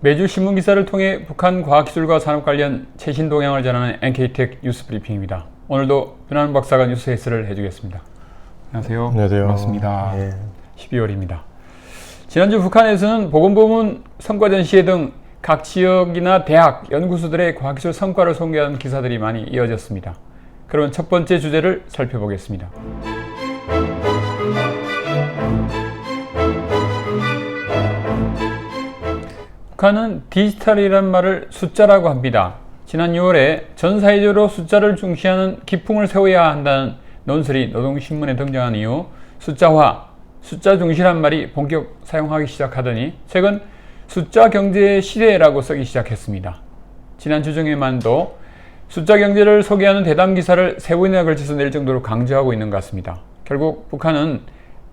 매주 신문 기사를 통해 북한 과학기술과 산업 관련 최신 동향을 전하는 NKTech 뉴스 브리핑입니다. 오늘도 변환 박사가 뉴스 해설을 해주겠습니다. 안녕하세요. 안녕하세요. 반갑습니다. 예. 12월입니다. 지난주 북한에서는 보건부문 성과 전시회 등 각 지역이나 대학, 연구소들의 과학기술 성과를 소개하는 기사들이 많이 이어졌습니다. 그러면 첫 번째 주제를 살펴보겠습니다. 북한은 디지털이란 말을 숫자라고 합니다. 지난 6월에 전 사회적으로 숫자를 중시하는 기풍을 세워야 한다는 논설이 노동신문에 등장한 이후 숫자화, 숫자 중시란 말이 본격 사용하기 시작하더니 최근 숫자 경제의 시대라고 쓰기 시작했습니다. 지난 주중에만도 숫자 경제를 소개하는 대담 기사를 3번이나 걸쳐서 낼 정도로 강조하고 있는 것 같습니다. 결국 북한은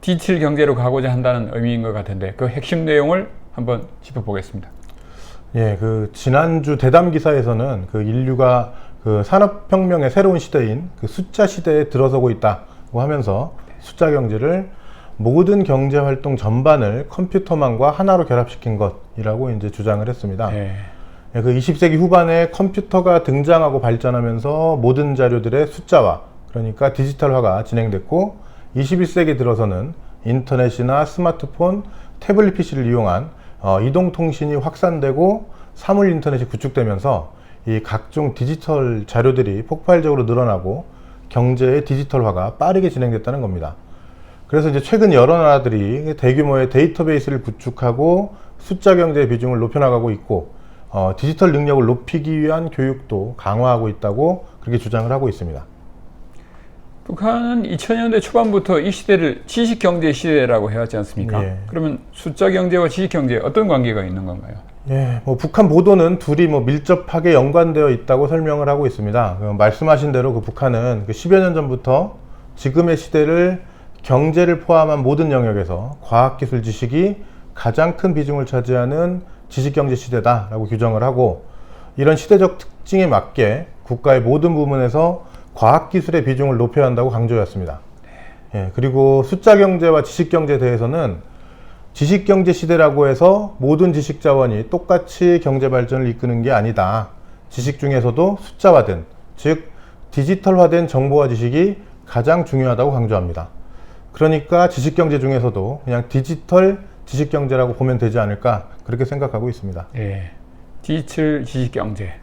디지털 경제로 가고자 한다는 의미인 것 같은데 그 핵심 내용을 한번 짚어보겠습니다. 예, 지난주 대담 기사에서는 인류가 산업혁명의 새로운 시대인 숫자 시대에 들어서고 있다고 하면서 숫자 경제를 모든 경제 활동 전반을 컴퓨터망과 하나로 결합시킨 것이라고 이제 주장을 했습니다. 예, 20세기 후반에 컴퓨터가 등장하고 발전하면서 모든 자료들의 숫자화, 그러니까 디지털화가 진행됐고 21세기 들어서는 인터넷이나 스마트폰, 태블릿 PC를 이용한 이동통신이 확산되고 사물 인터넷이 구축되면서 이 각종 디지털 자료들이 폭발적으로 늘어나고 경제의 디지털화가 빠르게 진행됐다는 겁니다. 그래서 이제 최근 여러 나라들이 대규모의 데이터베이스를 구축하고 숫자 경제의 비중을 높여나가고 있고 디지털 능력을 높이기 위한 교육도 강화하고 있다고 그렇게 주장을 하고 있습니다. 북한은 2000년대 초반부터 이 시대를 지식경제 시대라고 해왔지 않습니까? 예. 그러면 숫자 경제와 지식경제 어떤 관계가 있는 건가요? 예, 북한 보도는 둘이 밀접하게 연관되어 있다고 설명을 하고 있습니다. 말씀하신 대로 북한은 10여 년 전부터 지금의 시대를 경제를 포함한 모든 영역에서 과학기술 지식이 가장 큰 비중을 차지하는 지식경제 시대다라고 규정을 하고 이런 시대적 특징에 맞게 국가의 모든 부문에서 과학기술의 비중을 높여야 한다고 강조했습니다. 예, 그리고 숫자경제와 지식경제에 대해서는 지식경제 시대라고 해서 모든 지식자원이 똑같이 경제발전을 이끄는 게 아니다. 지식 중에서도 숫자화된, 즉 디지털화된 정보와 지식이 가장 중요하다고 강조합니다. 그러니까 지식경제 중에서도 그냥 디지털 지식경제라고 보면 되지 않을까 그렇게 생각하고 있습니다. 예, 디지털 지식경제.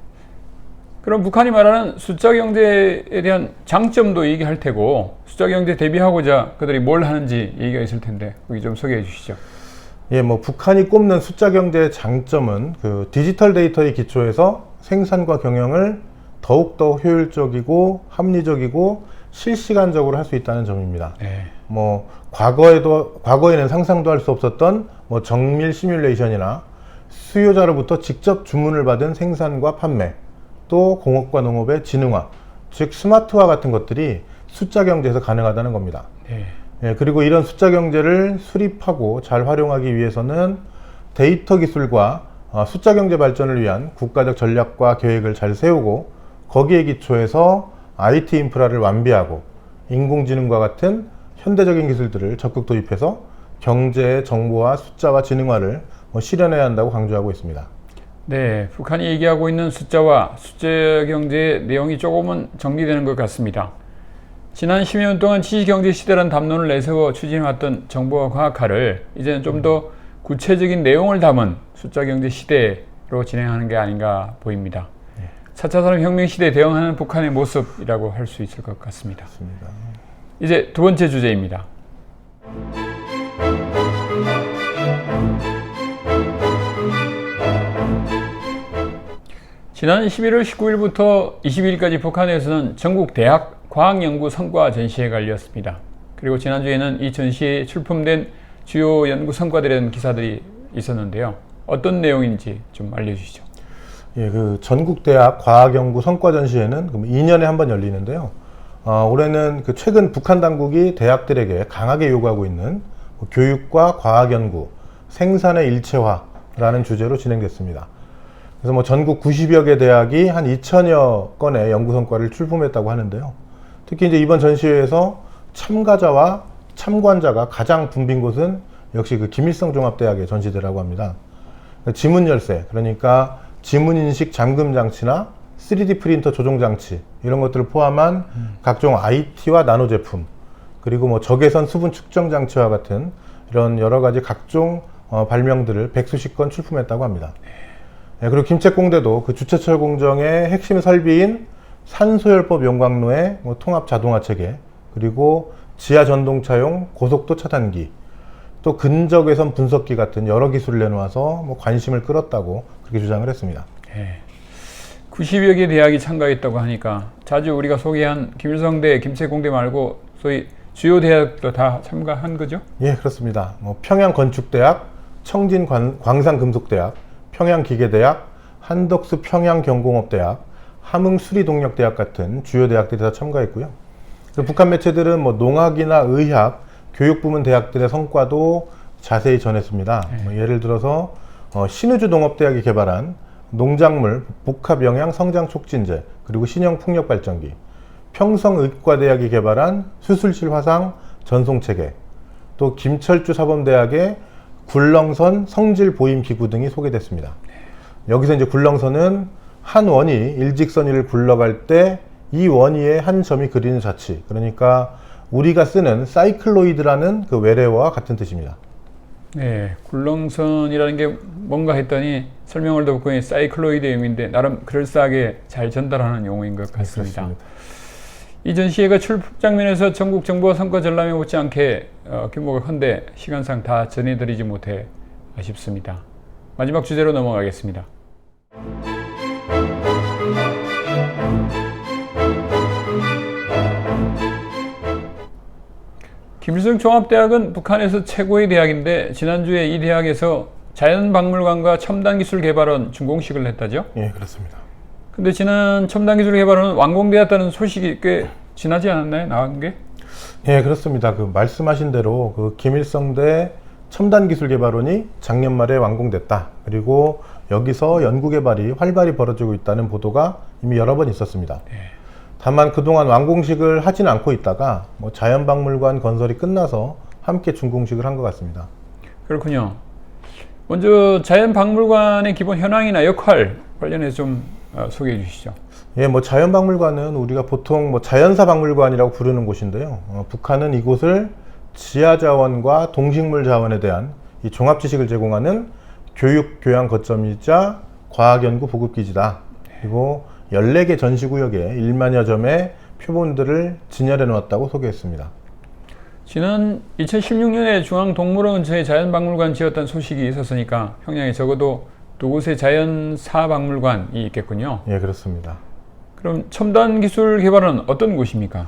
그럼 북한이 말하는 숫자 경제에 대한 장점도 얘기할 테고 숫자 경제 대비하고자 그들이 뭘 하는지 얘기가 있을 텐데 거기 좀 소개해 주시죠. 예, 북한이 꼽는 숫자 경제의 장점은 디지털 데이터에 기초해서 생산과 경영을 더욱더 효율적이고 합리적이고 실시간적으로 할 수 있다는 점입니다. 네. 과거에는 상상도 할 수 없었던 정밀 시뮬레이션이나 수요자로부터 직접 주문을 받은 생산과 판매, 또 공업과 농업의 지능화, 즉 스마트화 같은 것들이 숫자 경제에서 가능하다는 겁니다. 네. 예, 그리고 이런 숫자 경제를 수립하고 잘 활용하기 위해서는 데이터 기술과 숫자 경제 발전을 위한 국가적 전략과 계획을 잘 세우고 거기에 기초해서 IT 인프라를 완비하고 인공지능과 같은 현대적인 기술들을 적극 도입해서 경제의 정보와 숫자와 지능화를 실현해야 한다고 강조하고 있습니다. 네, 북한이 얘기하고 있는 숫자와 숫자 경제의 내용이 조금은 정리되는 것 같습니다. 지난 10여 년 동안 지식경제 시대라는 담론을 내세워 추진해왔던 정보와 과학화를 이제는 좀 더 구체적인 내용을 담은 숫자 경제 시대로 진행하는 게 아닌가 보입니다. 4차 산업혁명 시대에 대응하는 북한의 모습이라고 할 수 있을 것 같습니다. 맞습니다. 이제 두 번째 주제입니다. 지난 11월 19일부터 22일까지 북한에서는 전국 대학 과학연구 성과 전시회가 열렸습니다. 그리고 지난주에는 이 전시회에 출품된 주요 연구 성과들에 대한 기사들이 있었는데요. 어떤 내용인지 좀 알려주시죠. 예, 전국대학 과학연구 성과전시회는 2년에 한 번 열리는데요. 올해는 최근 북한 당국이 대학들에게 강하게 요구하고 있는 교육과 과학연구, 생산의 일체화라는 주제로 진행됐습니다. 그래서 전국 90여 개 대학이 한 2천여 건의 연구 성과를 출품했다고 하는데요. 특히 이제 이번 전시회에서 참가자와 참관자가 가장 붐빈 곳은 역시 김일성 종합대학의 전시대라고 합니다. 지문 열쇠, 그러니까 지문 인식 잠금 장치나 3D 프린터 조종 장치 이런 것들을 포함한 각종 IT와 나노 제품, 그리고 뭐 적외선 수분 측정 장치와 같은 이런 여러 가지 각종 발명들을 백수십 건 출품했다고 합니다. 네, 그리고 김책공대도 그 주최철 공정의 핵심 설비인 산소열법 용광로의 뭐 통합 자동화 체계, 그리고 지하 전동차용 고속도 차단기, 또 근적외선 분석기 같은 여러 기술을 내놓아서 뭐 관심을 끌었다고 그렇게 주장을 했습니다. 네. 90여 개 대학이 참가했다고 하니까 자주 우리가 소개한 김일성대, 김책공대 말고 소위 주요 대학도 다 참가한 거죠? 예, 그렇습니다. 뭐 평양건축대학, 청진광산금속대학, 평양기계대학, 한덕수 평양경공업대학, 함흥수리동력대학 같은 주요 대학들이 다 참가했고요. 북한 매체들은 뭐 농학이나 의학, 교육부문 대학들의 성과도 자세히 전했습니다. 뭐 예를 들어서 신의주 농업대학이 개발한 농작물 복합 영양 성장 촉진제, 그리고 신형 풍력 발전기, 평성의과대학이 개발한 수술실 화상 전송체계, 또 김철주 사범대학의 굴렁선 성질 보임 기구 등이 소개됐습니다. 여기서 이제 굴렁선은 한 원이 일직선위를 굴러갈 때 이 원위의 한 점이 그리는 자치, 그러니까 우리가 쓰는 사이클로이드라는 그 외래어와 같은 뜻입니다. 네, 굴렁선이라는 게 뭔가 했더니 설명을 듣고 사이클로이드 의미인데 나름 그럴싸하게 잘 전달하는 용어인 것 같습니다. 네, 이 전시회가 출품 장면에서 전국 정보와 성과 전람회 못지않게 규모가 큰데 시간상 다 전해드리지 못해 아쉽습니다. 마지막 주제로 넘어가겠습니다. 김일성 종합대학은 북한에서 최고의 대학인데 지난주에 이 대학에서 자연박물관과 첨단기술개발원 준공식을 했다죠? 예, 그렇습니다. 근데 지난 첨단기술개발원은 완공되었다는 소식이 꽤 지나지 않았나요? 나온 게? 예, 그렇습니다. 그 말씀하신 대로 그 김일성대 첨단기술개발원이 작년 말에 완공됐다. 그리고 여기서 연구개발이 활발히 벌어지고 있다는 보도가 이미 여러 번 있었습니다. 네. 다만 그동안 완공식을 하진 않고 있다가 뭐 자연박물관 건설이 끝나서 함께 준공식을 한 것 같습니다. 그렇군요. 먼저 자연박물관의 기본 현황이나 역할 관련해서 좀 소개해 주시죠. 예, 뭐 자연박물관은 우리가 보통 뭐 자연사 박물관이라고 부르는 곳인데요. 북한은 이곳을 지하자원과 동식물 자원에 대한 이 종합지식을 제공하는 교육, 교양 거점이자 과학연구 보급기지다. 그리고 14개 전시구역에 1만여 점의 표본들을 진열해 놓았다고 소개했습니다. 지난 2016년에 중앙동물원 근처에 자연박물관 지었다는 소식이 있었으니까 평양에 적어도 두 곳의 자연사 박물관이 있겠군요. 예, 그렇습니다. 그럼 첨단기술개발은 어떤 곳입니까?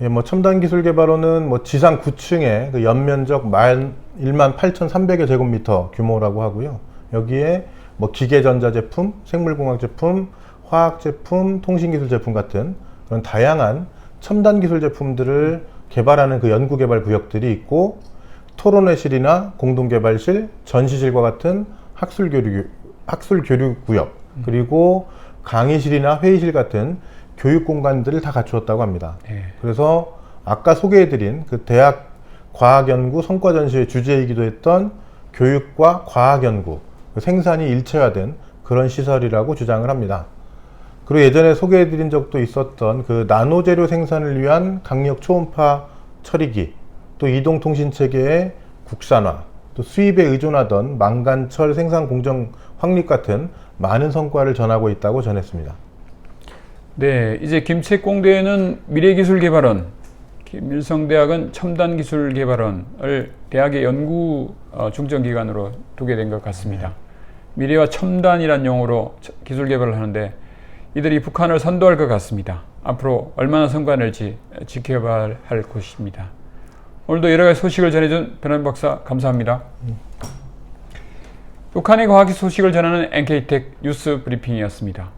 예, 뭐 첨단기술개발원은 뭐 지상 9층에 그 연면적 18,300여 제곱미터 규모라고 하고요. 여기에 뭐 기계전자 제품, 생물공학 제품, 화학 제품, 통신기술 제품 같은 그런 다양한 첨단기술 제품들을 개발하는 그 연구개발 구역들이 있고, 토론회실이나 공동개발실, 전시실과 같은 학술교류 구역, 그리고 강의실이나 회의실 같은 교육 공간들을 다 갖추었다고 합니다. 네. 그래서 아까 소개해드린 그 대학 과학연구 성과전시의 주제이기도 했던 교육과 과학연구, 그 생산이 일체화된 그런 시설이라고 주장을 합니다. 그리고 예전에 소개해드린 적도 있었던 그 나노재료 생산을 위한 강력 초음파 처리기, 또 이동통신체계의 국산화, 또 수입에 의존하던 망간철 생산 공정 확립 같은 많은 성과를 전하고 있다고 전했습니다. 네, 이제 김책공대는 미래기술개발원, 김일성대학은 첨단기술개발원을 대학의 연구 중점기관으로 두게 된 것 같습니다. 미래와 첨단이란 용어로 기술 개발을 하는데 이들이 북한을 선도할 것 같습니다. 앞으로 얼마나 성과 낼지 지켜봐야 할 곳입니다. 오늘도 여러 가지 소식을 전해준 변환 박사 감사합니다. 북한의 과학 소식을 전하는 NK텍 뉴스 브리핑이었습니다.